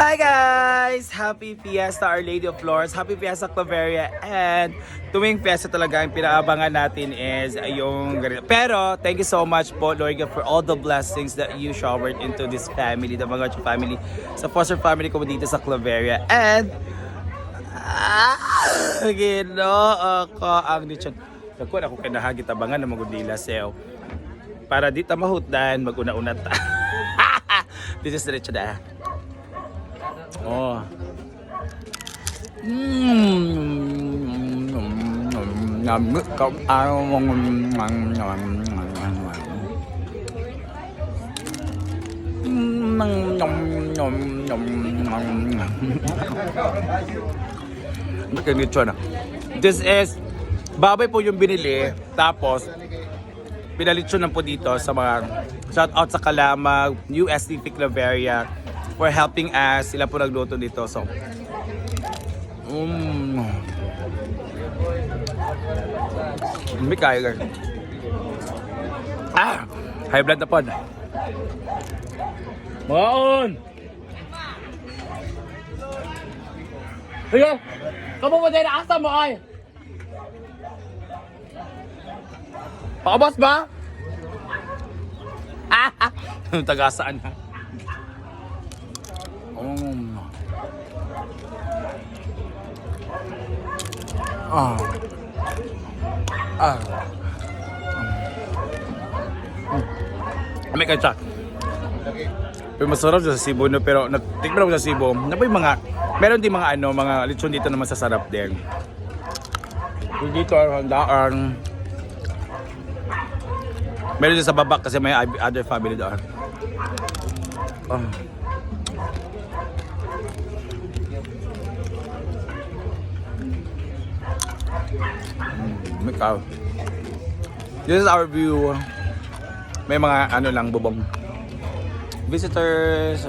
Hi guys! Happy Fiesta Our Lady of Lourdes. Happy Fiesta Claveria. And tuwing fiesta talaga ang pinaabangan natin is yung ganito. Pero thank you so much po Lord God for all the blessings that you showered into this family, the mga family, sa foster family ko dito sa Claveria. And Ginoo ko ang lechon. Nagkuhan ako kinahagit abangan ng mga dila seo. Para di ta mahutdan, mag-una-una ta. This is the lechon na. Oh. Namit ka This is baboy po yung binili, tapos pinalitsyon lang po dito sa mga shout out sa Kalamag, USDP Claveria for helping us. Sila po nagluto dito. So hindi kaya. High blood na po. Maon! Sige! Kamu mo din asa mo ay! Pakabas ba? Tagasaan ha? May kacak. Pero masarap sa Cebu, no? Pero natikman ako sa Cebu. Meron din mga mga lechon dito naman sa sarap din. Dito handaan. Meron din sa baba kasi may other family doon. This is our view. May mga lang bubong. Visitors.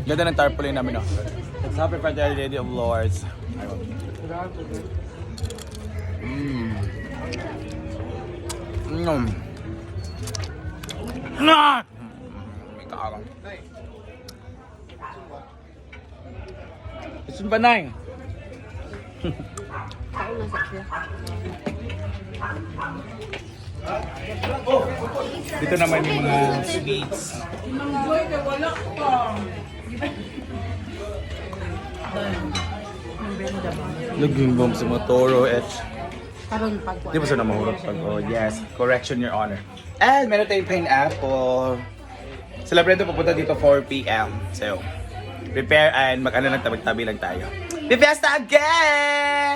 Ganda ng tarpaulin namin, no? It's Happy Friday, Our Lady of Lourdes. May kaarang. It's yung banay. Dito naman yung mga sweets. Laging bomb sa mga toro et. Di ba siya na mahurap pag yes, correction your honor. And meron tayong pineapple. Celebrate pupunta dito 4 PM. So, prepare and mag-tabi lang tayo. Be fiesta again!